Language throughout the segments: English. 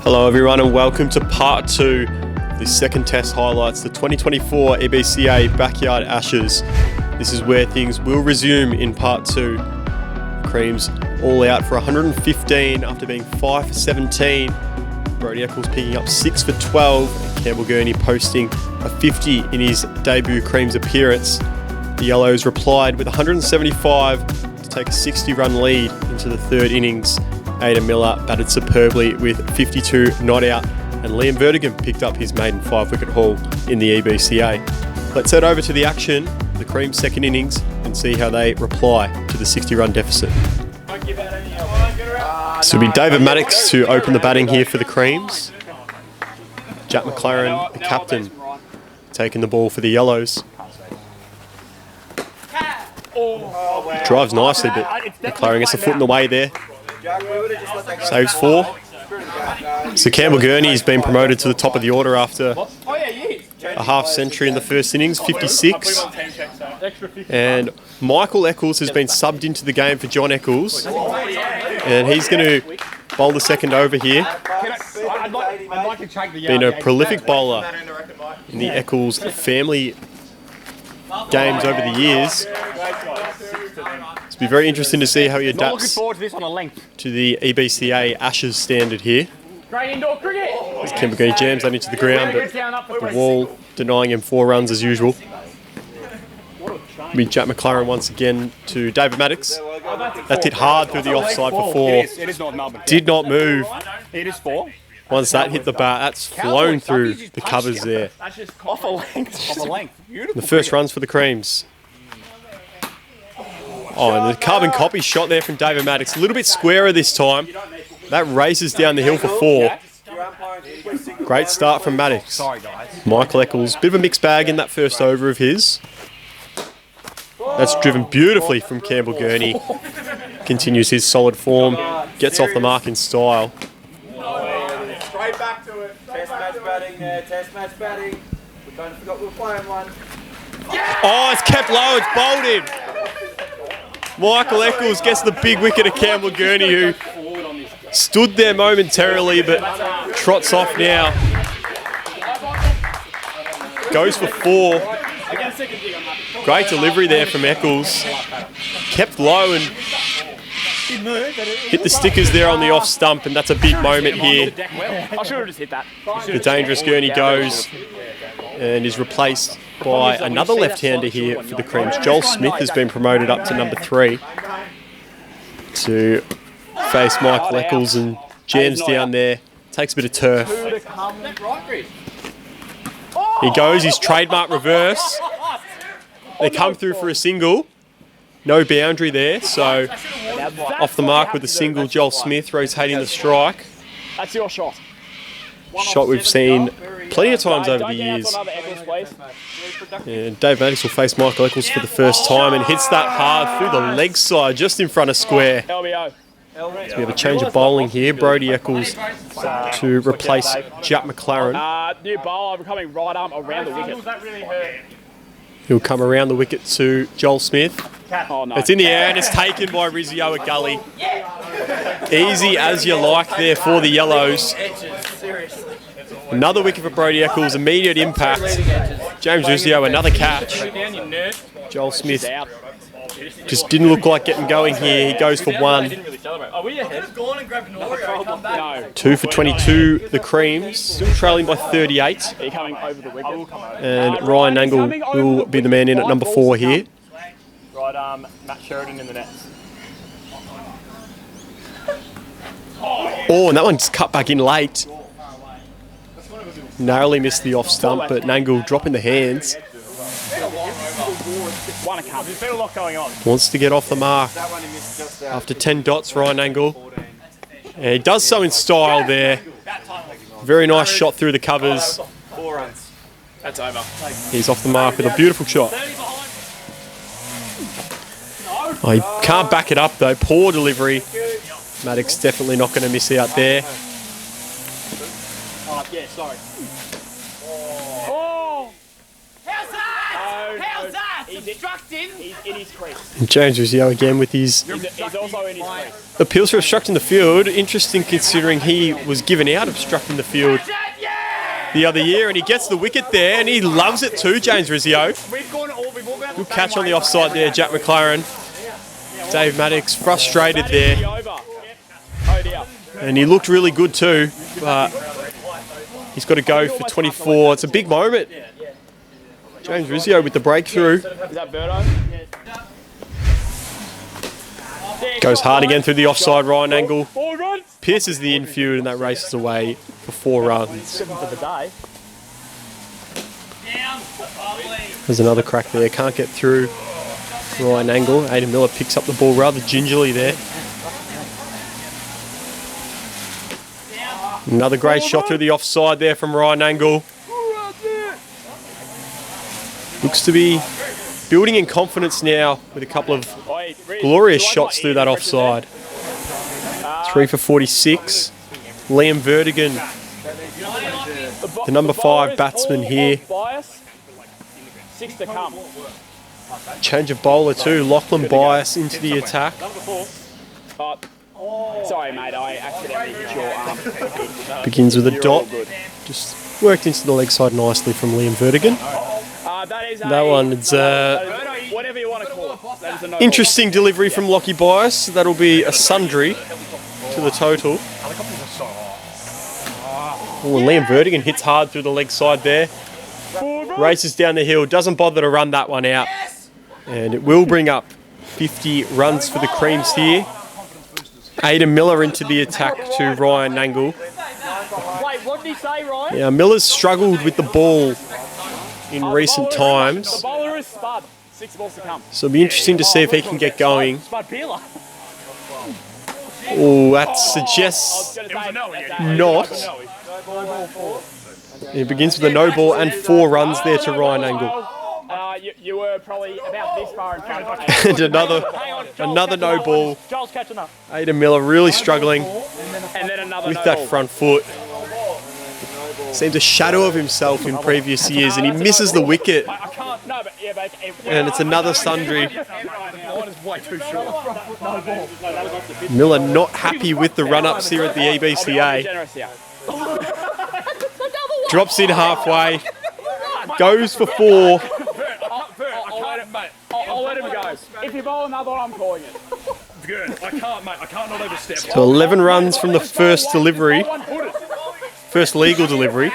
Hello everyone and welcome to part 2 of the second test highlights, the 2024 EBCA Backyard Ashes. This is where things will resume in part 2. Creams all out for 115 after being 5 for 17. Brodie Eccles picking up 6 for 12 and Campbell Gurney posting a 50 in his debut Creams appearance. The Yellows replied with 175 to take a 60-run lead into the third innings. Aidan Miller batted superbly with 52 not out, and Liam Vertigan picked up his maiden 5-wicket haul in the EBCA. Let's head over to the action, the Cream's second innings, and see how they reply to the 60-run deficit. So it'll be David Maddox to open the batting here for the Creams. Jack McLaren, the captain, taking the ball for the Yellows. Drives nicely, but McLaren gets a foot in the way there. Saves 4. So Campbell Gurney has been promoted to the top of the order after a half-century in the first innings, 56. And Michael Eccles has been subbed into the game for John Eccles. And he's going to bowl the second over here. Been a prolific bowler in the Eccles family games over the years. It'll be very interesting to see how he adapts to the EBCA Ashes standard here. As Campbell Gurney jams that into the ground, but the wall denying him 4 runs as usual. It'll be Jack McLaren once again to David Maddox. That hit hard through the offside for 4. Did not move. It is 4. Once that hit the bat, that's flown through the covers there. Off a length. The first runs for the Creams. Oh, and the carbon copy shot there from David Maddox. A little bit squarer this time. That races down the hill for 4. Great start from Maddox. Michael Eccles, bit of a mixed bag in that first over of his. That's driven beautifully from Campbell Gurney. Continues his solid form. Gets off the mark in style. Straight back to it. Test match batting there. Test match batting. We kind of forgot we were playing one. Oh, it's kept low. It's bowled him. Michael Eccles gets the big wicket of Campbell Gurney, who stood there momentarily but trots off now. Goes for 4. Great delivery there from Eccles. Kept low and hit the stickers there on the off stump, and that's a big moment here. I should have just hit that. The dangerous Gurney goes and is replaced by another left-hander here for the Creams. Joel Smith has been promoted up to number 3 to face Michael Eccles and jams down there. Takes a bit of turf. He goes his trademark reverse. They come through for a single. No boundary there, so off the mark with a single. Joel Smith rotating the strike. That's your shot. Shot we've seen plenty of times over the years. And Dave Maddox will face Michael Eccles for the first time and hits that hard through the leg side, just in front of square. So we have a change of bowling here. Brodie Eccles to replace Jack McLaren. New bowler coming right arm around the wicket. He'll come around the wicket to Joel Smith. Oh, no. It's in the air and it's taken by Rizzio at gully. Easy as you like there for the Yellows. Another wicket for Brodie Eccles, immediate impact. James Rizzio, another catch. Joel Smith just didn't look like getting going here. He goes for 1. 2 for 22, the Creams. Still trailing by 38. And Ryan Angle will be the man in at number 4 here. Right, Matt Sheridan in the nets. Oh, and that one's cut back in late. Narrowly missed the off stump, but Nangle dropping the hands. There's been a lot going on. Wants to get off the mark. After 10 dots, Ryan Angle. And he does so in style there. Very nice shot through the covers. 4 runs. That's over. He's off the mark with a beautiful shot. Oh, he can't back it up though. Poor delivery. Maddox definitely not going to miss out there. Yeah, sorry. How's that? How's that? He's in his crease. And James Rizio again with his He's also in his crease. appeals for obstructing the field. Interesting considering he was given out obstructing the field the other year, and he gets the wicket there, and he loves it too, James Rizio. Good catch on the offside there, Jack McLaren. Dave Maddox frustrated there, and he looked really good too, but he's got to go for 24. It's a big moment. James Rizio with the breakthrough. Is that Birdo? Goes hard again through the offside, Ryan Angle. 4 runs. Pierces the infield, and that races away for 4 runs. For the day. There's another crack there, can't get through Ryan Angle. Aidan Miller picks up the ball rather gingerly there. Another great shot through the offside there from Ryan Angle. Looks to be building in confidence now with a couple of glorious shots through that offside. 3 for 46. Liam Vertigan, the number 5 batsman here. 6 to come. Change of bowler too. Lachlan Bias into the attack. Sorry, mate. I accidentally hit your arm. Begins with a dot. Just worked into the leg side nicely from Liam Vertigan. That one, it's whatever you want to call it. That is a no interesting delivery from Lockie Bias. That'll be a sundry to the total. Oh, and Liam Vertigan hits hard through the leg side there. Races down the hill, doesn't bother to run that one out. And it will bring up 50 runs for the Creams here. Aidan Miller into the attack to Ryan Angle. Wait, what did he say, Ryan? Yeah, Miller's struggled with the ball in recent times. The bowler is Spud. 6 balls to come. So it'll be interesting to see if he can get going. Spud Peeler. Oh, that suggests not. It begins with a no ball and 4 runs there to Ryan Angle. You were probably about this far in front. And another no ball. Joel's catching up. Aidan Miller really struggling And then another with no that ball. front foot. Seems a shadow of himself in previous years, and he misses the wicket. I can't. No, but yeah, but And it's another sundry. Miller not happy with the run-ups here at the EBCA. generous here. Drops in halfway. Goes for 4. I'll let him go. If you bowl another one, I'm calling it. Good. I can't, mate. I can't not overstep. So 11 runs from the first delivery. First legal delivery.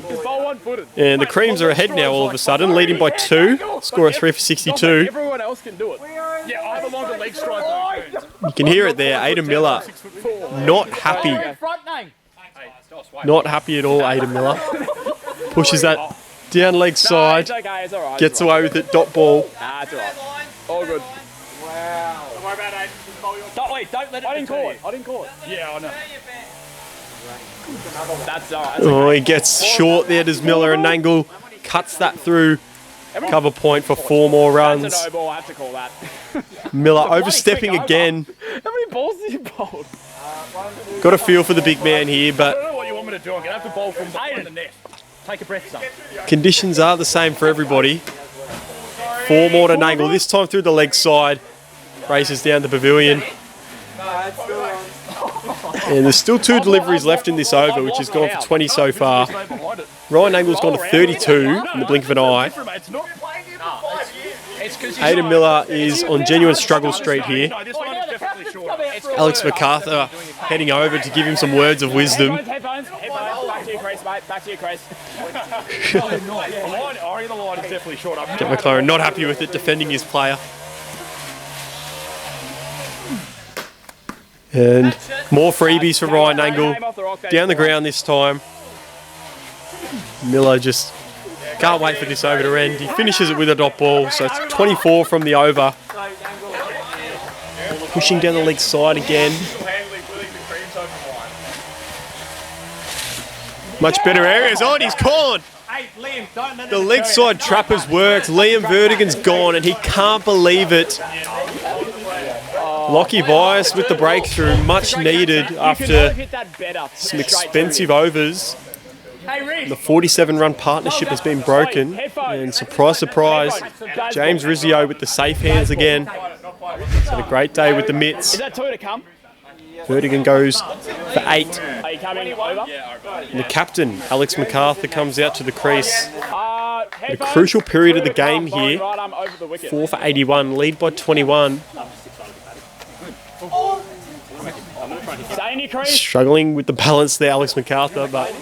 Just bowl one-footed. And the Creams are ahead now all of a sudden, leading by 2. Score of 3 for 62. Everyone else can do it. Yeah, I have a longer leg strike though. You can hear it there. Aidan Miller not happy. Front name. Not happy at all, Aidan Miller. Pushes that down leg side. It's okay, it's alright. Gets away with it. Dot ball. Nah, it's alright. All good. Wow. Don't worry about it. Don't let it. I didn't call it. Yeah, I know. That's alright. Oh, he gets short there, does Miller, and Angle cuts that through. Cover point for 4 more runs. That's a no ball. I have to call that. Miller overstepping again. How many balls did you bowl? Got a feel for the big man here, I but don't know what you want me to do. I'm going to have to bowl from behind the net. Take a breath, son. conditions are the same for everybody. 4 more to Nangle, this time through the leg side. Races down the pavilion. And there's still 2 deliveries left in this over, which has gone for 20 so far. Ryan Nangle's gone to 32 in the blink of an eye. Aidan Miller is on genuine struggle street here. Alex MacArthur heading over to give him some words of wisdom. Headphones. Back to your crease, mate. Back to your crease. The line is definitely short. Jack McLaren not happy with it, defending his player. And more freebies for Ryan Angle. Down the ground this time. Miller just can't wait for this over to end. He finishes it with a dot ball, so it's 24 from the over. Pushing down the leg side again. Much better areas. Oh, and he's gone. The leg side trap has worked. Liam Vertigan's gone, and he can't believe it. Lockie Bias with the breakthrough, much needed after some expensive overs. The 47-run partnership has been broken. And surprise, surprise, James Rizzio with the safe hands again. He's had a great day with the mitts. Is that 2 to come? Vertigan goes for 8. Are you coming over? And the captain, Alex MacArthur, comes out to the crease. A Headphones, crucial period of the 2 to come, game bowling here. right arm over the wicket. 4 for 81, lead by 21. Stay in your crease. Struggling with the balance there, Alex MacArthur, but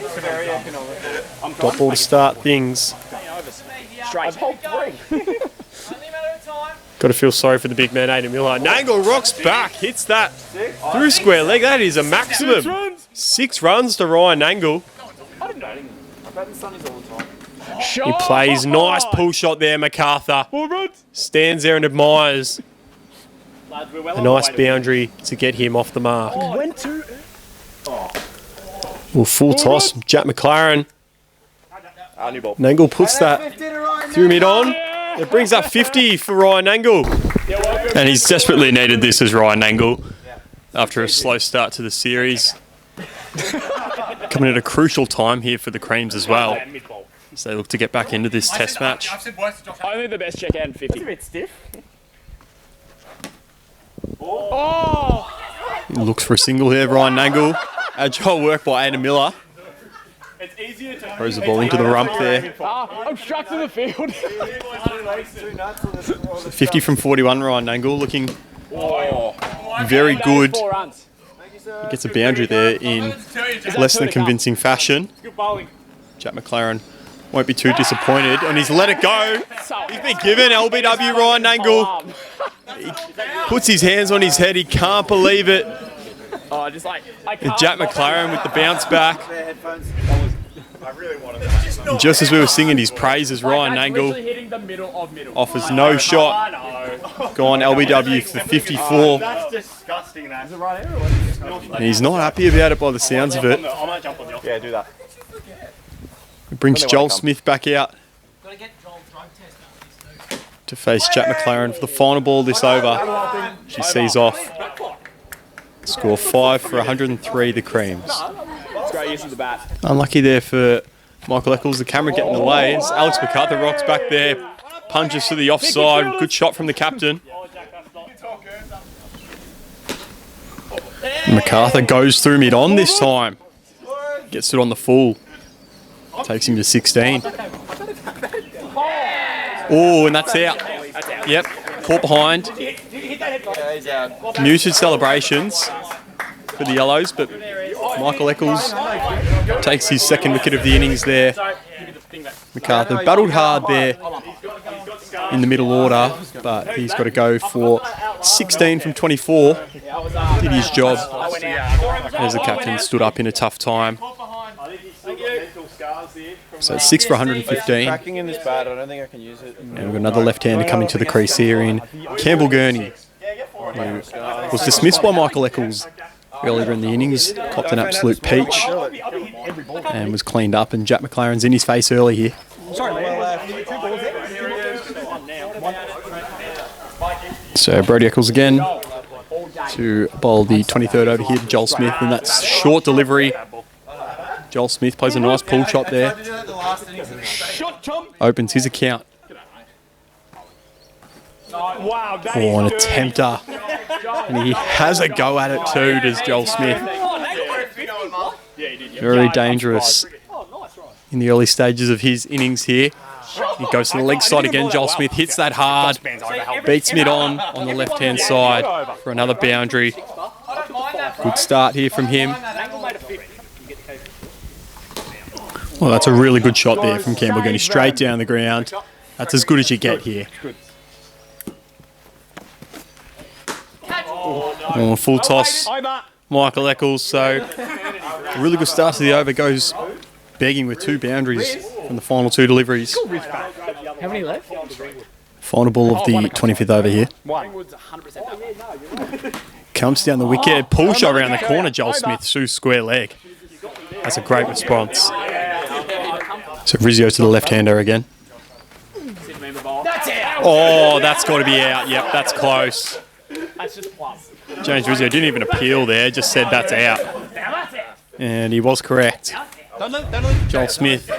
dot ball to start things. Straight. Got to feel sorry for the big man, Aidan Miller. Nangle rocks back, hits that through square leg. That is a maximum. 6 runs to Ryan Nangle. He plays nice pull shot there, MacArthur. Stands there and admires a nice boundary to get him off the mark. Well, full toss, Jack McLaren. Nangle puts that through mid-on. It brings up 50 for Ryan Nangle. And he's desperately needed this as Ryan Nangle after a slow start to the series. Coming at a crucial time here for the Creams as well, as they look to get back into this test match. Only the best check out in 50. It's a bit stiff. Oh! He looks for a single here, Ryan Nangle. Agile work by Aidan Miller. Throws the ball into the rump there. Obstructing the field. 50 from 41, Ryan Nangle looking very good. 4 runs. He gets a boundary there in less than convincing fashion. Jack McLaren won't be too disappointed, and he's let it go. He's been given LBW Ryan Nangle. He puts his hands on his head. He can't believe it. Oh, just like And Jack McLaren with the bounce back. And just as we were singing his praises, Ryan Nangle offers no shot. Gone LBW for 54. That's disgusting. That's And he's not happy about it by the sounds of it. Yeah, do that. It brings Joel Smith back out to face Jack McLaren for the final ball this over. She sees off. Score 5 for 103, the Creams. It's great use of the bat. Unlucky there for Michael Eccles, the camera getting in the way. As Alex MacArthur rocks back there, punches to the offside. Good shot from the captain. MacArthur goes through mid-on this time. Gets it on the full. Takes him to 16. Oh, and that's out. Yep, caught behind. Muted celebrations for the Yellows, but Michael Eccles takes his second wicket of the innings there. MacArthur battled hard there in the middle order, but he's got to go for 16 from 24. Did his job as the captain stood up in a tough time. So it's 6 for 115. Cracking in this bat, I don't think I can use it. And we've got another left-hander coming to the crease here in Campbell Gurney, who was dismissed by Michael Eccles earlier in the innings, copped an absolute peach and was cleaned up, and Jack McLaren's in his face early here. So Brodie Eccles again to bowl the 23rd over here to Joel Smith, and that's short delivery. Joel Smith plays a nice pull shot there. Opens his account. Wow, that Oh, an attempter. And he has a go at it too, does Joel Smith. Very dangerous in the early stages of his innings here. He goes to the leg side again. Joel Smith hits that hard. Beats mid-on the left-hand side for another boundary. Good start here from him. Well, that's a really good shot there from Campbell Gurney, straight down the ground. That's as good as you get here. Oh, full toss, Michael Eccles. So a really good start to the over, goes begging with 2 boundaries from the final 2 deliveries. How many left? Final ball of the 25th over here. Comes down the wicket, pull shot around the corner, Joel Smith through square leg. That's a great response. So Rizzio to the left-hander again. Oh, that's got to be out. Yep, that's close. That's just plus. James Rizzio didn't even appeal there, just said that's out. And he was correct. Joel Smith,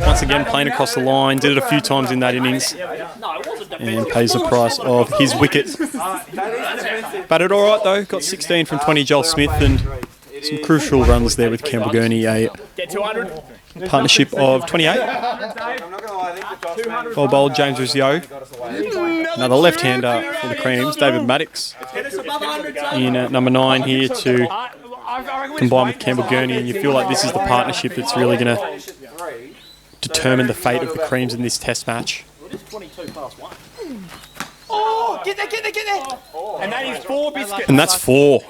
once again playing across the line, did it a few times in that innings, and pays the price of his wicket. Batted all right though, got 16 from 20, Joel Smith, and some crucial runs there with Campbell Gurney, a partnership of 28. Well bowled, James Rizzo. Another left-hander for the Creams, David Maddox in at number 9 here to combine with Campbell Gurney, and you feel like this is the partnership that's really going to determine the fate of the Creams in this test match. Oh, get there. And that is 4 biscuits. And that's 4.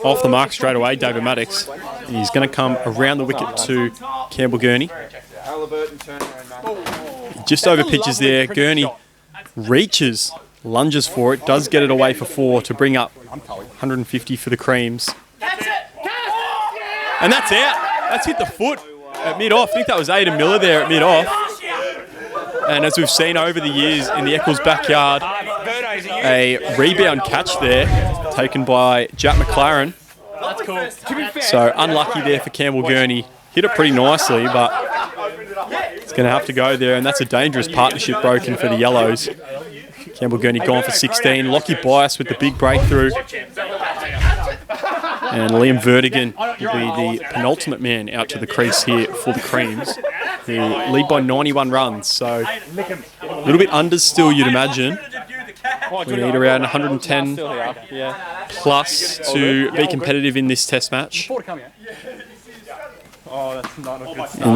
Off the mark straight away, David Maddox. He's going to come around the wicket to Campbell Gurney. Just over pitches there. Gurney reaches, lunges for it, does get it away for 4 to bring up 150 for the Creams. And that's out. That's hit the foot at mid-off. I think that was Aidan Miller there at mid-off. And as we've seen over the years in the Eccles backyard, a rebound catch there taken by Jack McLaren. That's cool. So unlucky there for Campbell Gurney. Hit it pretty nicely, but it's going to have to go there, and that's a dangerous partnership broken for the Yellows. Campbell Gurney gone for 16. Lockie Bias with the big breakthrough. And Liam Vertigan will be the penultimate man out to the crease here for the Creams, who lead by 91 runs. So a little bit under still, you'd imagine. We need around 110 plus to be competitive in this test match. And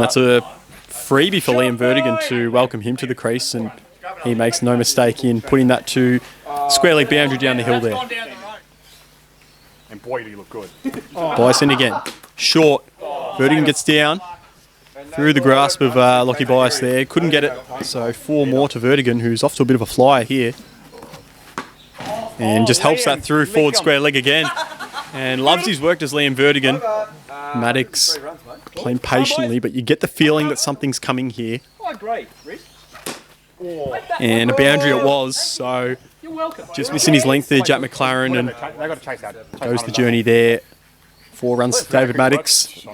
that's a freebie for Liam Vertigan to welcome him to the crease, and he makes no mistake in putting that to square leg boundary down the hill there. And boy, did he look good. Bison again. Short. Vertigan gets down through the grasp of Lockie Bias there. Couldn't get it. So 4 more to Vertigan, who's off to a bit of a flyer here. And just helps that through forward square leg again. And loves his work as Liam Vertigan. Maddox playing patiently, but you get the feeling that something's coming here. And a boundary it was, so just missing his length there, Jack McLaren, and goes the journey there. 4 runs to David Maddox.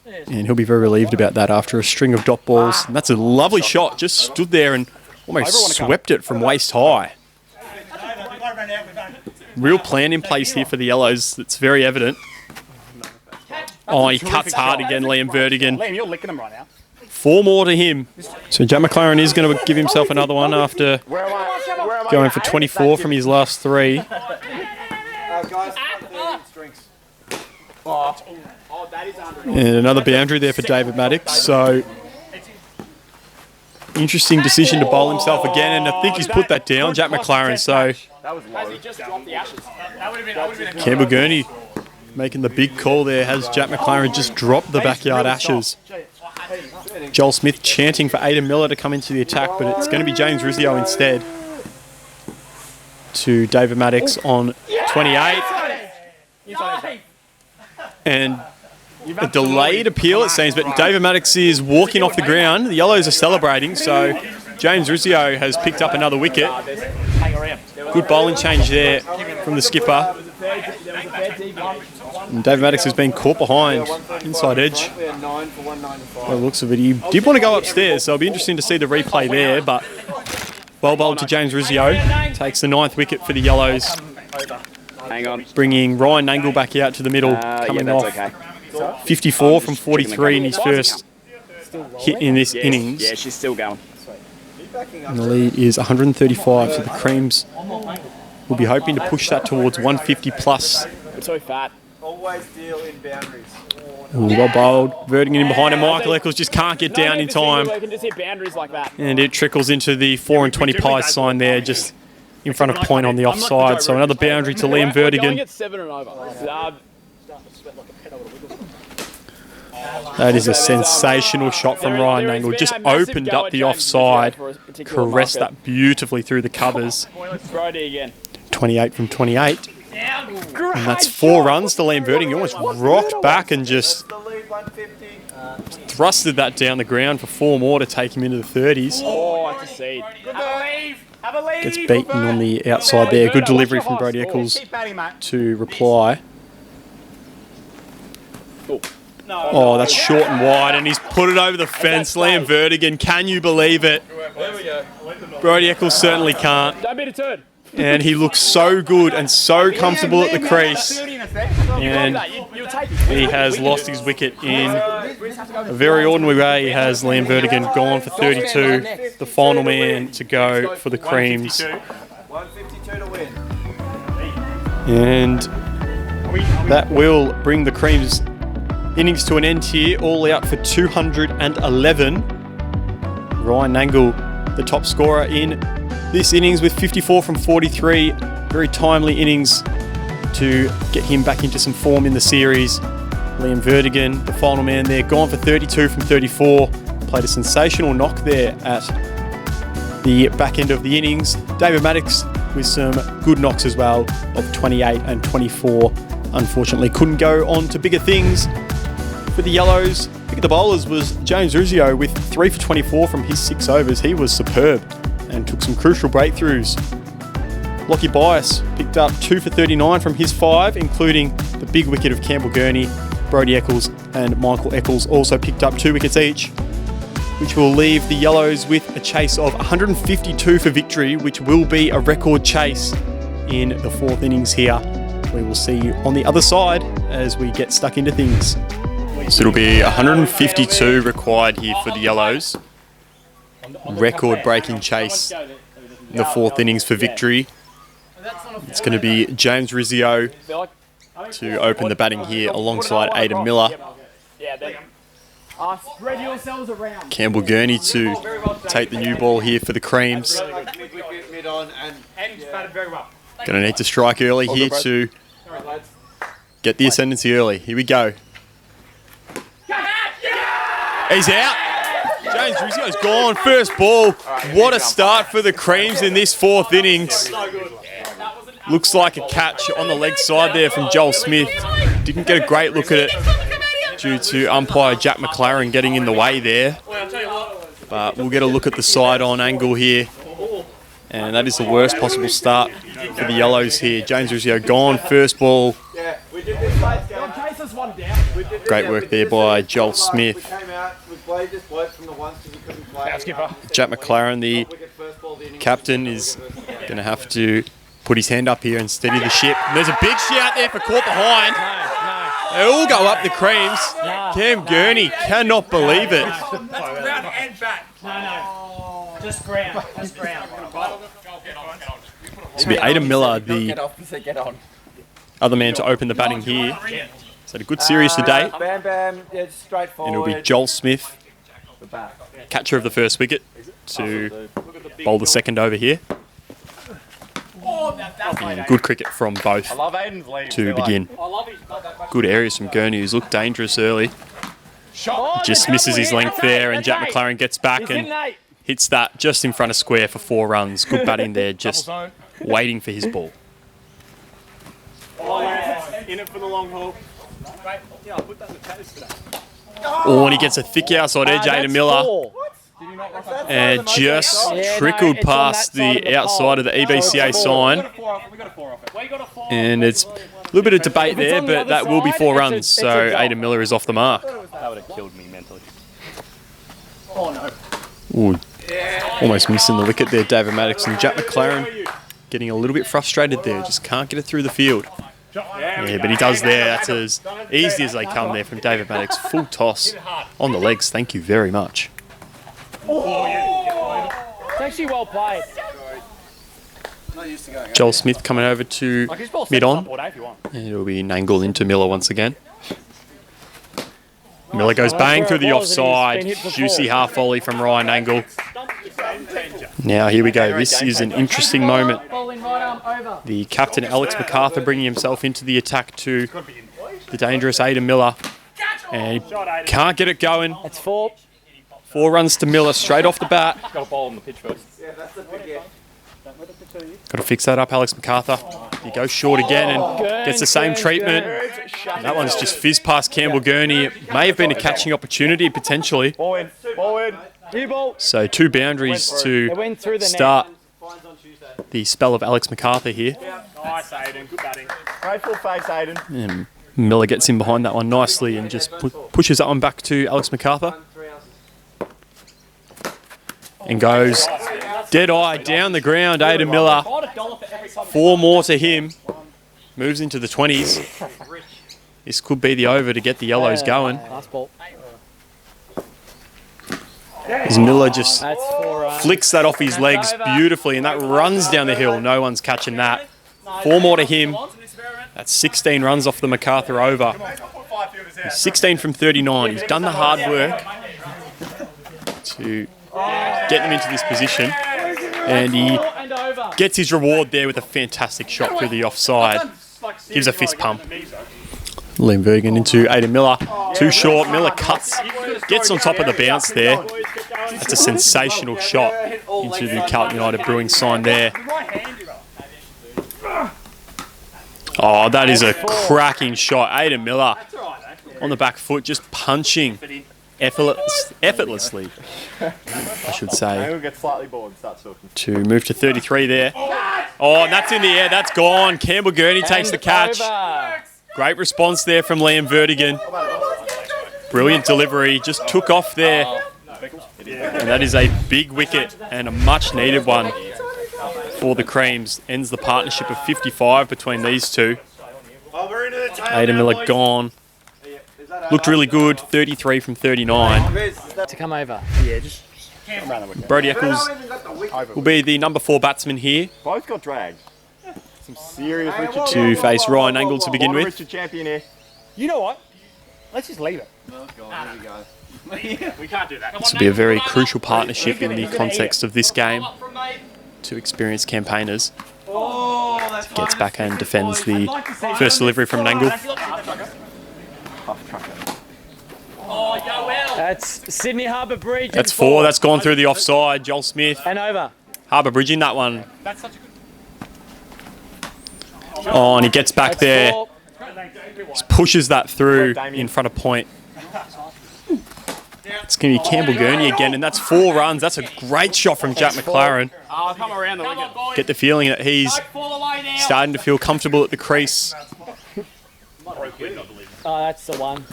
And he'll be very relieved about that after a string of dot balls. And that's a lovely shot, just stood there and almost swept it from waist high. Real plan in place here for the Yellows, that's very evident. Oh, he cuts hard again, Liam Vertigan. Liam, you're licking them right now. 4 more to him. So Jack McLaren is going to give himself another one after going for 24 from his last 3. And another boundary there for David Maddox. So interesting decision to bowl himself again, and I think he's put that down, Jack McLaren. So Campbell Gurney making the big call there. Has Jack McLaren just dropped the backyard ashes? Joel Smith chanting for Aidan Miller to come into the attack, but it's going to be James Rizzo instead. To David Maddox on 28. And a delayed appeal, it seems, but David Maddox is walking off the ground. The Yellows are celebrating, so James Rizzo has picked up another wicket. Good bowling change there from the skipper. And David Maddox has been caught behind, inside edge. By the looks of it, he did want to go upstairs, so it'll be interesting to see the replay there, but well bowled to James Rizzo. Takes the 9th wicket for the Yellows. Hang on. Bringing Ryan Nangle back out to the middle, coming off 54 from 43 in his first hit in this innings. Yeah, she's still going. And the lead is 135, so the Creams will be hoping to push that towards 150 plus. It's so fat. Always deal in boundaries. Ooh, well bowled. Vertigan in behind him. Michael Eccles just can't get down in time. You can just hit boundaries like that. And it trickles into the 4 and 20 pies sign there, just in front of point on the offside. So another boundary to Liam Vertigan. 7 and over. That is a sensational shot from Ryan Nangle. Just opened up the offside, caressed that beautifully through the covers. 28 from 28. And that's 4 runs to Liam Vertigan. He almost rocked back and just thrusted that down the ground for 4 more to take him into the 30s. Oh, that's a seed. Gets beaten on the outside there. Good delivery from Brody Eccles to reply. Oh, that's short and wide, and he's put it over the fence. Liam Vertigan, can you believe it? There we go. Brody Eccles certainly can't. Don't be deterred. And he looks so good and so comfortable at the crease. And he has lost his wicket in a very ordinary way. He has Liam Vertigan gone for 32, the final man to go for the Creams. 152 to win. And that will bring the Creams innings to an end here, all out for 211. Ryan Nangle, the top scorer in this innings with 54 from 43. Very timely innings to get him back into some form in the series. Liam Vertigan, the final man there, gone for 32 from 34. Played a sensational knock there at the back end of the innings. David Maddox with some good knocks as well of 28 and 24. Unfortunately couldn't go on to bigger things. For the Yellows, pick of the bowlers was James Ruzio with 3 for 24 from his 6 overs. He was superb and took some crucial breakthroughs. Lockie Bias picked up 2 for 39 from his 5, including the big wicket of Campbell Gurney. Brody Eccles and Michael Eccles also picked up 2 wickets each, which will leave the Yellows with a chase of 152 for victory, which will be a record chase in the 4th innings here. We will see you on the other side as we get stuck into things. So it'll be 152 required here for the Yellows. Record-breaking chase in the 4th innings for victory. It's going to be James Ruzio to open the batting here alongside Aidan Miller. Spread yourselves around. Campbell Gurney to take the new ball here for the Creams. Going to need to strike early here to get the ascendancy early. Here we go. He's out. James Ruzio's gone. First ball. What a start for the Creams in this 4th innings. Looks like a catch on the leg side there from Joel Smith. Didn't get a great look at it due to umpire Jack McLaren getting in the way there. But we'll get a look at the side-on angle here. And that is the worst possible start for the Yellows here. James Ruzio gone. First ball. Great work there by Joel Smith. Jack McLaren, the captain, is going to have to put his hand up here and steady the ship. There's a big shout there for caught behind. They all go up the Creams. Cam Gurney cannot believe it. Just ground. Just ground. This will be Aidan Miller, the other man to open the batting here. He's had a good series to date. Bam, bam. Yeah, it's straightforward. And it'll be Joel Smith, catcher of the first wicket, to bowl the second over here. And good cricket from both to begin. Good areas from Gurney, who's looked dangerous early. Just misses his length there, and Jack McLaren gets back and hits that just in front of square for 4 runs. Good batting there, just waiting for his ball. In it for the long haul. Oh, and he gets a thick outside edge, Aidan Miller. And just trickled past the outside of the EBCA sign. And it's a little bit of debate there, but that will be 4 runs. So Aidan Miller is off the mark. That would have killed me mentally. Ooh, almost missing the wicket there, David Maddox. And Jack McLaren getting a little bit frustrated there. Just can't get it through the field. Yeah, but he does there. That's as easy as they come there from David Maddox. Full toss on the legs. Thank you very much. It's actually well played. Joel Smith coming over to mid-on. And it'll be Nangle into Miller once again. Miller goes bang through the offside. Juicy half volley from Ryan Nangle. Now here we go. This is an interesting moment. The captain, Alex MacArthur, bringing himself into the attack to the dangerous Aidan Miller. And he can't get it going. It's 4. 4 runs to Miller straight off the bat. Got to bowl on the pitch first. Got to fix that up, Alex MacArthur. He goes short again and gets the same treatment. And that one's just fizzed past Campbell Gurney. It may have been a catching opportunity, potentially. Ball in. Ball in. New ball. So 2 boundaries to start the spell of Alex MacArthur here. Nice, Aiden. Good batting. Grateful face, Aiden. And Miller gets in behind that one nicely and just pushes that one back to Alex MacArthur. And goes dead eye down the ground, Aidan Miller. 4 more to him. Moves into the 20s. This could be the over to get the yellows going. As Miller just flicks that off his legs beautifully, and that runs down the hill. No one's catching that. 4 more to him. That's 16 runs off the MacArthur over. He's 16 from 39. He's done the hard work to get them into this position, and he gets his reward there with a fantastic shot through the offside. Gives a fist pump. Liam Vergan into Aidan Miller. Too short. Miller cuts, gets on top of the bounce there. That's a sensational shot into the Carlton United Brewing sign there. Oh, that is a cracking shot. Aidan Miller on the back foot, just punching effortlessly, I should say. We'll get slightly bored and start talking. To move to 33 there. Oh, and that's in the air. That's gone. Campbell Gurney takes the catch. Great response there from Liam Vertigan. Brilliant delivery. Just took off there. And that is a big wicket and a much needed one for the Creams. Ends the partnership of 55 between these two. Aidan Miller gone. Looked really good. 33 from 39. To come over. Yeah, just Brodie Eccles will be the number 4 batsman here. Both got dragged. Some serious Richard To face Ryan Angle to begin with. Richard Champion here. You know what? Let's just leave it. We can't do that. This will be a very crucial partnership in the context of this game. 2 experienced campaigners. Gets back and defends the first delivery from Nangle. That's Sydney Harbour Bridge. That's 4. That's gone through the offside. Joel Smith. And over. Harbour Bridge in that one. Oh, and he gets back there. Just pushes that through in front of point. It's going to be Campbell Gurney again, and that's 4 runs. That's a great shot from Jack McLaren. Come around the wicket. Get the feeling that he's starting to feel comfortable at the crease. Oh, that's the one.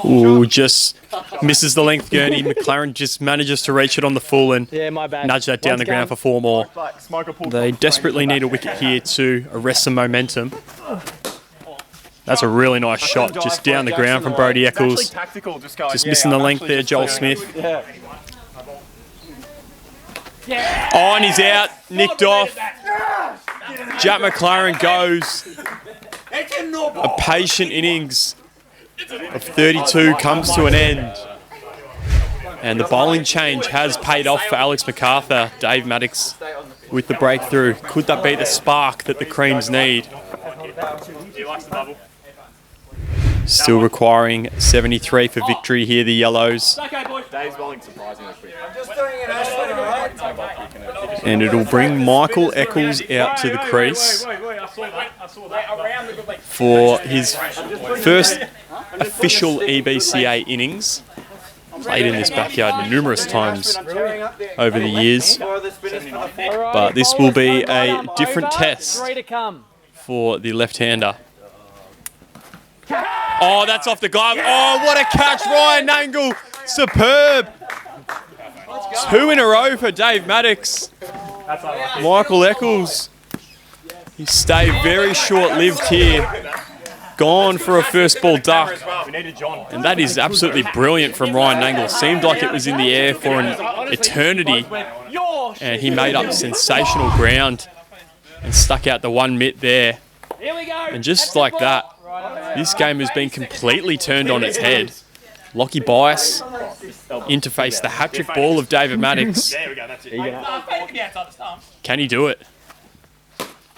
Ooh, just misses the length, Gurney. McLaren just manages to reach it on the full and Yeah, my bad. nudge that down the ground for 4 more. Smoker pulled They desperately need a wicket here to arrest some momentum. That's a really nice shot just down the ground from Brodie Eccles. Just missing the length there, Joel Smith. Oh, and he's out, nicked off. Jack McLaren goes. A patient innings of 32 comes to an end. And the bowling change has paid off for Alex MacArthur. Dave Maddox with the breakthrough. Could that be the spark that the Creams need? Still requiring 73 for victory here, the Yellows. Dave's bowling surprisingly quick. And it'll bring Michael Eccles out to the crease for his first official EBCA innings. Played in this backyard numerous times over the years. But this will be a different test for the left-hander. Oh, that's off the glove. Oh, what a catch, Ryan Nangle. Superb. 2 in a row for Dave Maddox. Michael Eccles. He stayed very short-lived here. Gone for a first ball duck. And that is absolutely brilliant from Ryan Nangle. Seemed like it was in the air for an eternity. And he made up sensational ground and stuck out the 1 mitt there. And just like that, this game has been completely turned on its head. Lockie Bias in to face the hat-trick ball of David Maddox. Can he do it?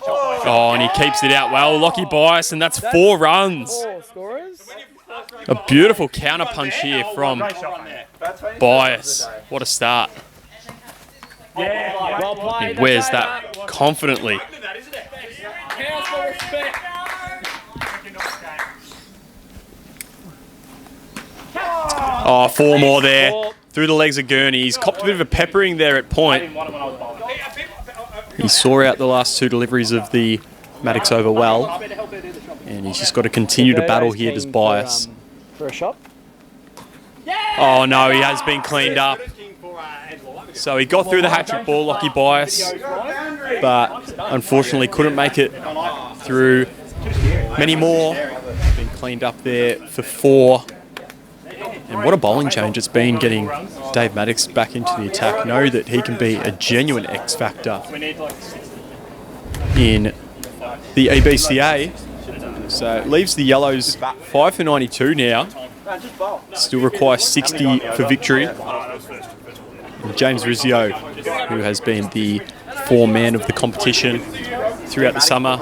Oh, and he keeps it out well. Lockie Bias, and that's 4 runs. A beautiful counter punch here from Bias. What a start. He wears that confidently. Oh, 4 more there. Through the legs of Gurney. He's copped a bit of a peppering there at point. He saw out the last 2 deliveries of the Maddox over well. And he's just got to continue to battle here, does Bias. For a shot. Oh no, he has been cleaned up. So he got through the hat-trick ball, Lockie Bias, but unfortunately couldn't make it through many more. Been cleaned up there for 4. And what a bowling change it's been getting Dave Maddox back into the attack. Know that he can be a genuine X factor in the ABCA. So it leaves the Yellows 5 for 92 now. Still requires 60 for victory. And James Rizzio, who has been the foreman of the competition throughout the summer,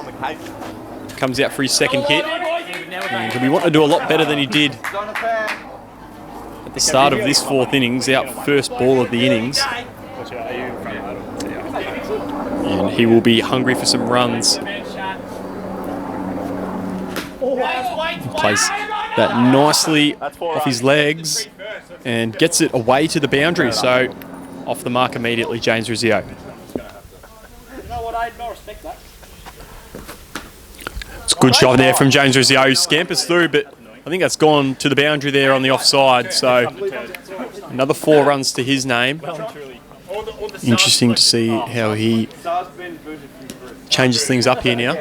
comes out for his second hit. And he'll be wanting to do a lot better than he did at the start of this 4th innings, out first ball of the innings. And he will be hungry for some runs. He plays that nicely off his legs and gets it away to the boundary. So off the mark immediately, James Rizzio. It's a good shot there from James Rizzio, who scampers through, but I think that's gone to the boundary there on the offside. So another 4 runs to his name. Interesting to see how he changes things up here now.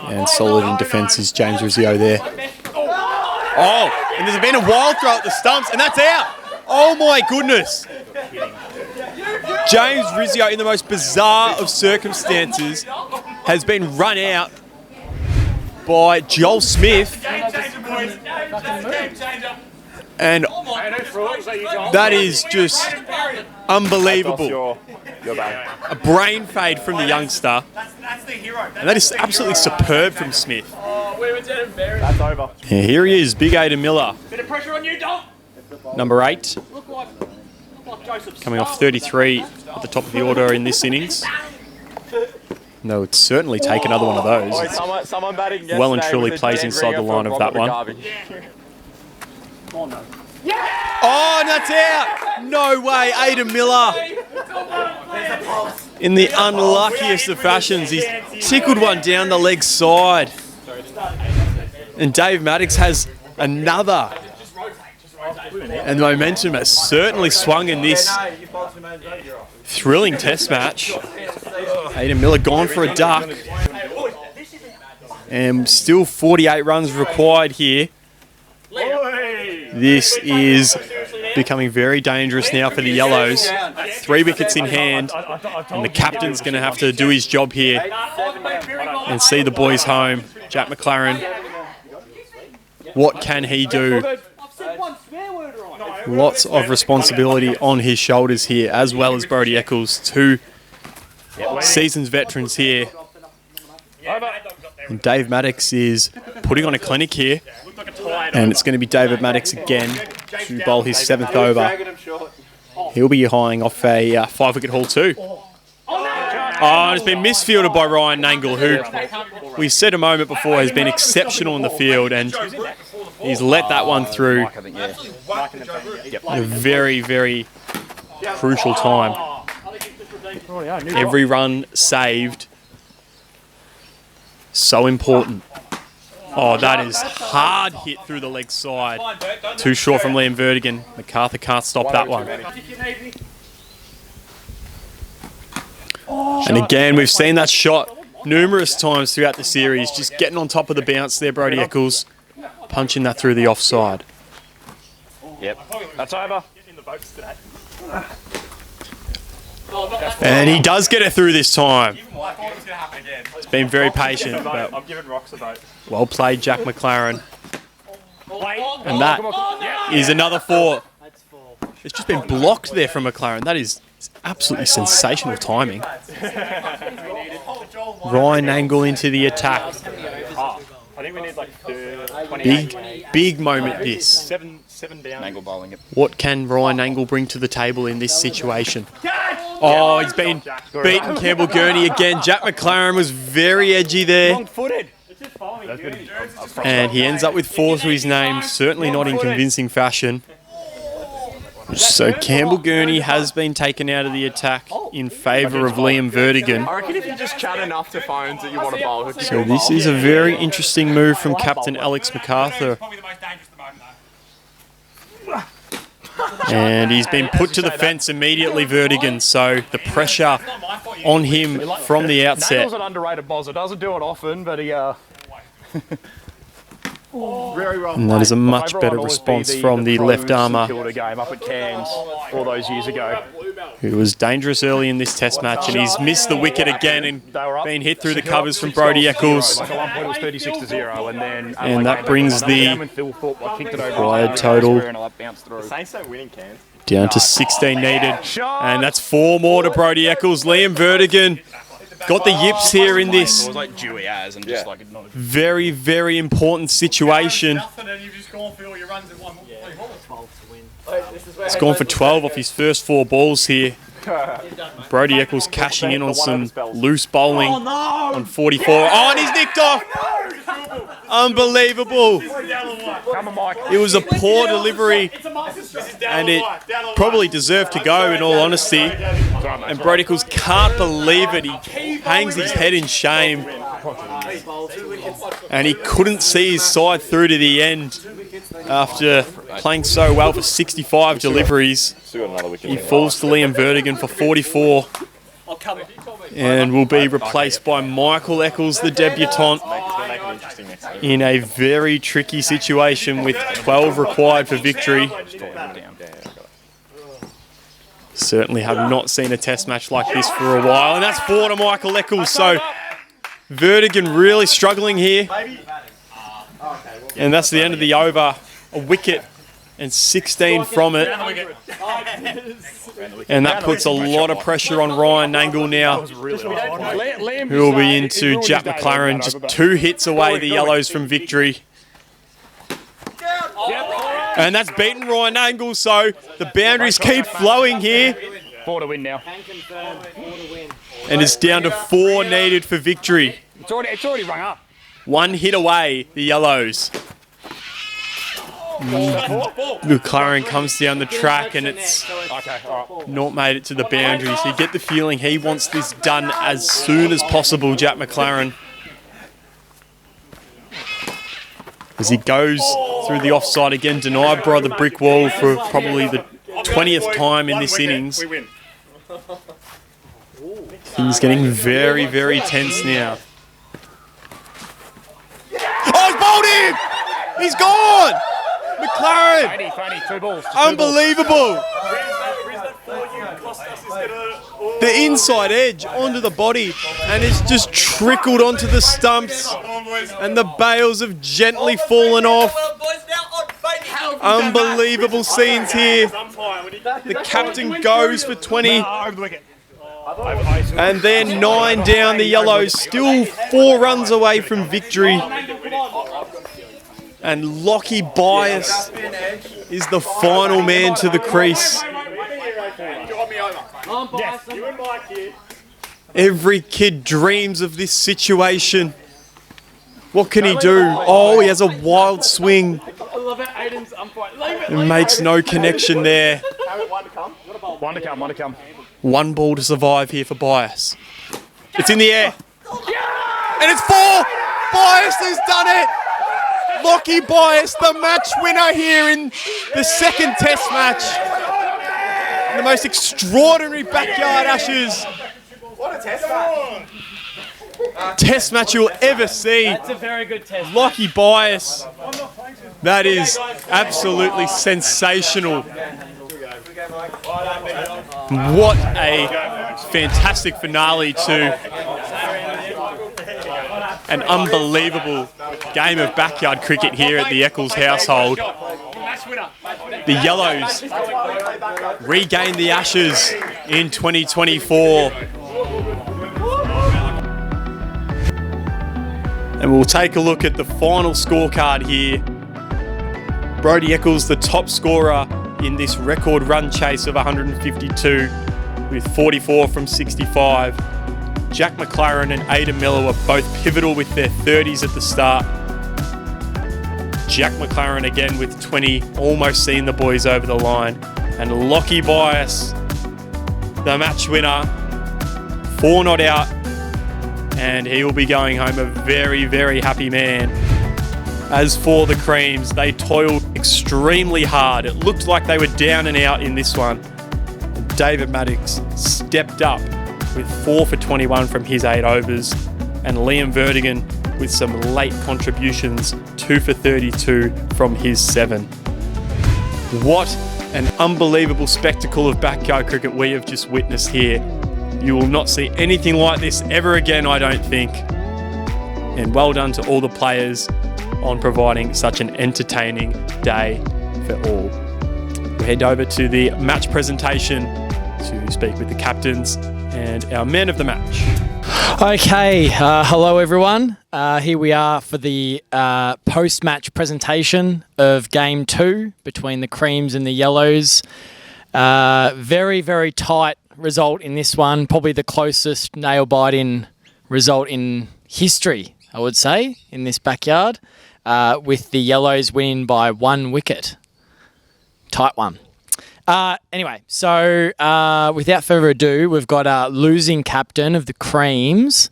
And solid in defence is James Rizzio there. Oh, and there's been a wild throw at the stumps, and that's out. Oh my goodness. James Rizzio, in the most bizarre of circumstances, has been run out by Joel Smith. And that is just unbelievable. A brain fade from the youngster. And that is absolutely superb from Smith. That's over. And here he is, Big Aidan Miller. Number 8. Coming off 33 at the top of the order in this innings. No, it's certainly take another one of those. Someone batting Well and truly plays inside the line of that one. Oh, and that's out! No way, Aidan Miller. In the unluckiest of fashions, he's tickled one down the leg side. And Dave Maddox has another. And the momentum has certainly swung in this thrilling test match. Aidan Miller gone for a duck. And still 48 runs required here. This is becoming very dangerous now for the Yellows. 3 wickets in hand, and the captain's going to have to do his job here and see the boys home. Jack McLaren, what can he do? Lots of responsibility on his shoulders here, as well as Brodie Eccles, 2 seasons veterans here. And Dave Maddox is putting on a clinic here. And it's going to be David Maddox again to bowl his 7th over. He'll be eyeing off a 5-wicket haul too. Oh, and it's been misfielded by Ryan Nangle, who we said a moment before has been exceptional in the field, and he's let that one through at a very, very crucial time. Every run saved. So important. Oh, that is hard hit through the leg side. Too short from Liam Vertigan. MacArthur can't stop that one. And again, we've seen that shot numerous times throughout the series. Just getting on top of the bounce there, Brodie Eccles. Punching that through the offside. Yep, that's over. And he does get it through this time. It's been very patient, but I'm giving Rocks a vote. well played, Jack McLaren. And that is another 4. It's just been blocked there from McLaren. That is absolutely sensational timing. Ryan Nangle into the attack. I think we need like 28. Big moment this. 7 down. Angle bowling it. What can Ryan Nangle bring to the table in this situation? Oh, he's been beaten Campbell Gurney again. Jack McLaren was very edgy there. Wrong-footed. And he ends up with 4 to his name. Certainly not in convincing fashion. So Campbell Gurney has been taken out of the attack in favour of Liam Vertigan. I reckon if you just chat enough to phones that you want to bowl. So this is a very interesting move from Captain Alex MacArthur. And he's been put to the fence immediately, Vertigan. So the pressure on him from the outset. Daniel's an underrated bowler. Doesn't do it often, but he... Very well And that is a played. much Everyone better always response be from the left armour, Kilda game up at Cairns all those years ago. who was dangerous early in this test match, and he's missed the wicket again and been hit through the covers from Brody Eccles. Like at one point it was 36-0, and then And that brings the required total Saints don't win in Cairns. down to 16 needed. And that's 4 more to Brody Eccles. Liam Vertigan got the yips here in this It was like Dewey as and just like not very, very important situation. He's gone for 12 off his first 4 balls here. Brody Eccles cashing in on some loose bowling on 44. Oh, and he's nicked off! Unbelievable. It was a poor delivery, and it probably deserved to go, in all honesty. And Brody Eccles can't believe it. He hangs his head in shame. And he couldn't see his side through to the end after playing so well for 65 deliveries. He falls to Liam Vertigan for 44 and will be replaced by Michael Eccles, the debutant, in a very tricky situation with 12 required for victory. Certainly have not seen a test match like this for a while, and that's 4 to Michael Eccles. So Vertigan really struggling here, and that's the end of the over. A wicket and 16 from it, and that puts a lot of pressure on Ryan Nangle now, who will be into Jack McLaren, just 2 hits away the yellows from victory. And that's beaten Ryan Nangle, so the boundaries keep flowing here. 4 to win now. And it's down to 4 needed for victory. It's already rung up. 1 hit away, the yellows. McLaren comes down the track, and it's not made it to the boundaries. You get the feeling he wants this done as soon as possible, Jack McLaren. As he goes through the offside again, denied by the brick wall for probably the 20th time in this innings. Things getting very, very tense now. Oh, he's bowled him! He's gone! McLaren! 2 balls. Unbelievable! The inside edge onto the body, and it's just trickled onto the stumps, and the bails have gently fallen off. Unbelievable scenes here. The captain goes for 20, and then 9 down the yellows, still 4 runs away from victory. And Lockie Bias is the final man to the crease. Every kid dreams of this situation. What can he do? Oh, he has a wild swing. It makes no connection there. 1 to come. 1 ball to survive here for Bias. It's in the air. And it's 4! Bias has done it! Lockie Bias, the match winner here in the 2nd test match. The most extraordinary backyard Ashes test match you'll ever see. That's a very good test. Lockie Bias. That is absolutely sensational. What a fantastic finale to an unbelievable game of backyard cricket here at the Eccles household. The Yellows regain the Ashes in 2024. And we'll take a look at the final scorecard here. Brody Eccles, the top scorer in this record run chase of 152 with 44 from 65. Jack McLaren and Aidan Miller were both pivotal with their 30s at the start. Jack McLaren again with 20, almost seeing the boys over the line. And Lockie Bias, the match winner, 4 not out, and he will be going home a very, very happy man. As for the Creams, they toiled extremely hard. It looked like they were down and out in this one. David Maddox stepped up with 4 for 21 from his 8 overs, and Liam Vertigan with some late contributions, 2 for 32 from his 7. What an unbelievable spectacle of backyard cricket we have just witnessed here. You will not see anything like this ever again, I don't think. And well done to all the players on providing such an entertaining day for all. We'll head over to the match presentation to speak with the captains and our men of the match. Okay, hello everyone. Here we are for the post-match presentation of Game 2 between the Creams and the Yellows. Very, very tight result in this one. Probably the closest nail-biting result in history, I would say, in this backyard, with the Yellows winning by 1 wicket. Tight one. Anyway, so without further ado, we've got a losing captain of the Creams.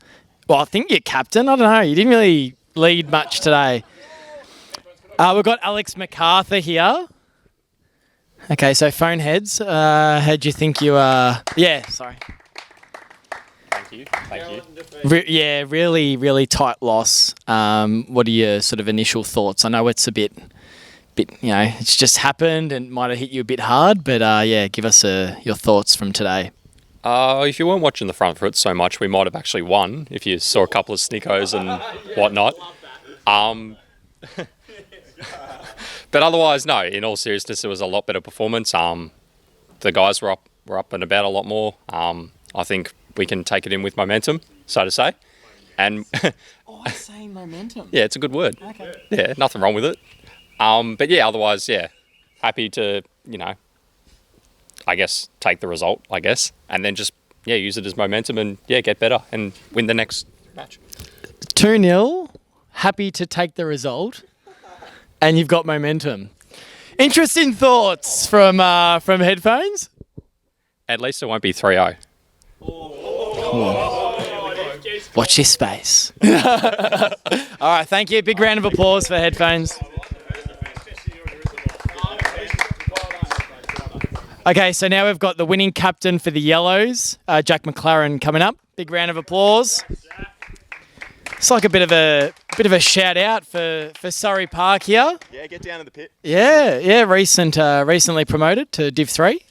Well, I think you're captain. I don't know. You didn't really lead much today. We've got Alex MacArthur here. Okay, so phone heads. How do you think you are? Yeah, sorry. Thank you. Yeah, really, really tight loss. What are your sort of initial thoughts? I know it's a bit, it's just happened and might have hit you a bit hard, but yeah, give us your thoughts from today. If you weren't watching the front foot so much, we might have actually won if you saw a couple of snickos and whatnot. But otherwise, no, in all seriousness, it was a lot better performance. The guys were up and about a lot more. I think we can take it in with momentum, so to say. And I say momentum. Yeah, it's a good word. Okay. Yeah, nothing wrong with it. But yeah, otherwise, yeah, happy to, I guess, take the result, and then just, use it as momentum and, get better and win the next match. 2-0, happy to take the result, and you've got momentum. Interesting thoughts from headphones? At least it won't be 3-0. Watch your space. All right, thank you. Big round of applause for headphones. Okay, so now we've got the winning captain for the Yellows, Jack McLaren, coming up. Big round of applause. It's like a bit of a shout out for Surrey Park here. Yeah, get down to the pit. Yeah, recently promoted to Div 3.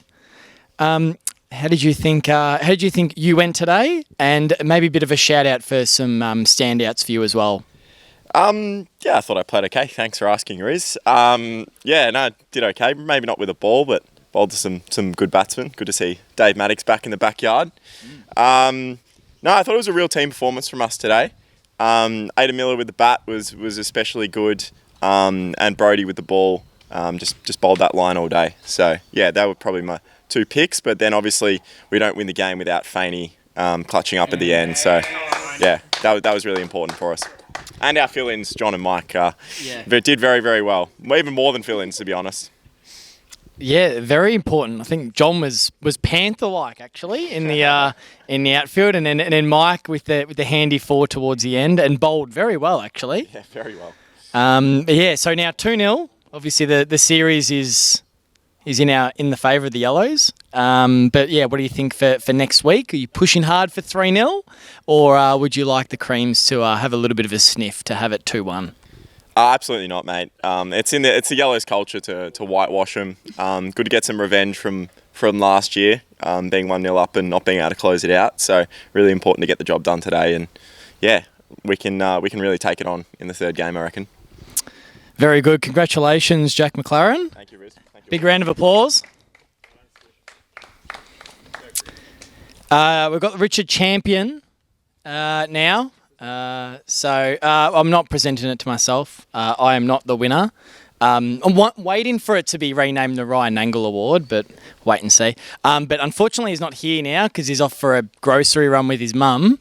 How did you think you went today? And maybe a bit of a shout out for some standouts for you as well. I thought I played okay. Thanks for asking, Riz. Did okay. Maybe not with a ball, but bowled to some good batsmen. Good to see Dave Maddox back in the backyard. I thought it was a real team performance from us today. Ada Miller with the bat was especially good, and Brodie with the ball just bowled that line all day. So yeah, they were probably my 2 picks. But then obviously we don't win the game without Faney clutching up at the end. So yeah, that was really important for us. And our fill-ins, John and Mike, did very, very well. Even more than fill-ins, to be honest. Yeah, very important. I think John was Panther-like actually in the outfield, and then Mike with the handy 4 towards the end and bowled very well actually. Yeah, very well. So now 2-0. Obviously the series is in the favour of the Yellows. But yeah, what do you think for next week? Are you pushing hard for 3-0, or would you like the Creams to have a little bit of a sniff to have it 2-1? Absolutely not, mate. It's the Yellows culture to whitewash them. Good to get some revenge from last year, being 1-0 up and not being able to close it out. So really important to get the job done today, and yeah, we can really take it on in the third game, I reckon. Very good. Congratulations, Jack McLaren. Thank you, Riz. Thank you. Big round of applause. We've got Richard Champion now. So I'm not presenting it to myself. I am not the winner. I'm waiting for it to be renamed the Ryan Angle Award, but wait and see. But unfortunately, he's not here now because he's off for a grocery run with his mum.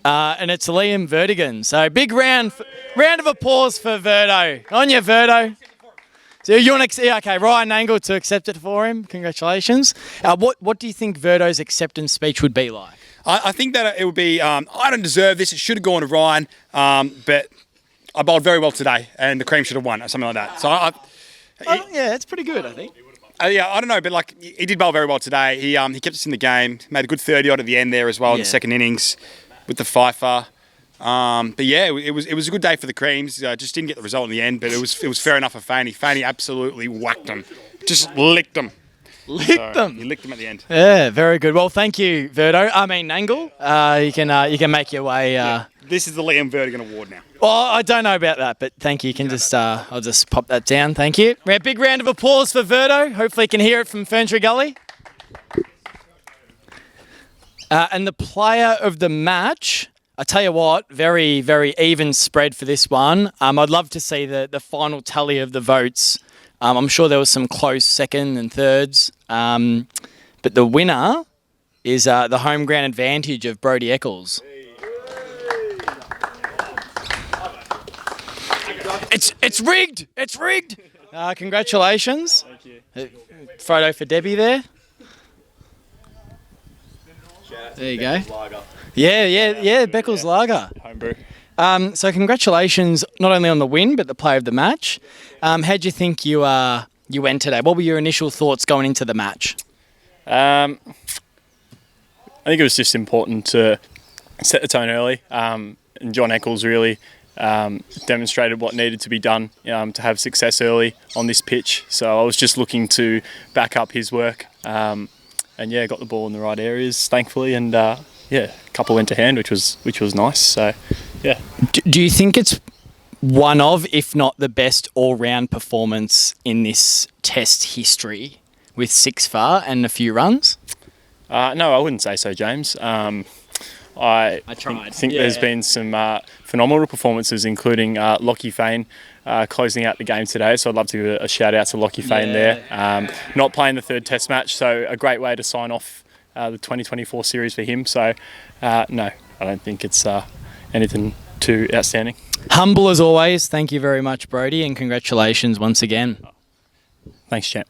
And it's Liam Vertigan. So big round of applause for Verdo. On you, Verdo. So you want to? Okay, Ryan Angle to accept it for him. Congratulations. What do you think Verdo's acceptance speech would be like? I think that it would be, I don't deserve this. It should have gone to Ryan, but I bowled very well today, and the cream should have won, or something like that. So Yeah, it's pretty good, I think. yeah, I don't know, but like he did bowl very well today. He kept us in the game, made a good 30 odd at the end there as well in the second innings with the fifer. But yeah, it was a good day for the creams. Just didn't get the result in the end, but it was fair enough for Faney. Faney absolutely whacked them, just licked them. Licked them. He licked them at the end. Yeah, very good. Well, thank you, Angle. You can make your way. This is the Liam Vertigan Award now. Well, I don't know about that, but thank you. You can just I'll just pop that down. Thank you. A big round of applause for Verdo. Hopefully, you can hear it from Ferntree Gully. And the player of the match. I tell you what, very, very even spread for this one. I'd love to see the final tally of the votes. I'm sure there was some close second and thirds. But the winner is the home ground advantage of Brodie Eccles. It's rigged! It's rigged! Congratulations. Thank you. Photo for Debbie there. There you go. Yeah, Beckles Lager. Homebrew. So congratulations not only on the win, but the player of the match. How'd you think you went today? What were your initial thoughts going into the match? I think it was just important to set the tone early. And John Eccles really demonstrated what needed to be done to have success early on this pitch. So I was just looking to back up his work. And yeah, got the ball in the right areas, thankfully, and a couple went to hand, which was nice. So, yeah. Do you think it's one of, if not the best all-round performance in this Test history, with 6 for and a few runs? No, I wouldn't say so, James. I think there's been some phenomenal performances, including Lockie Fane closing out the game today. So I'd love to give a shout out to Lockie Fane there. Not playing the third Test match, so a great way to sign off the 2024 series for him. So no, I don't think it's anything too outstanding. Humble as always. Thank you very much, Brodie, and congratulations once again. Thanks, champ.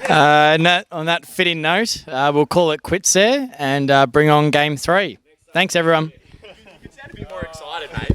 On that fitting note, we'll call it quits there and bring on game 3. Thanks, everyone. You sound a bit more excited, mate.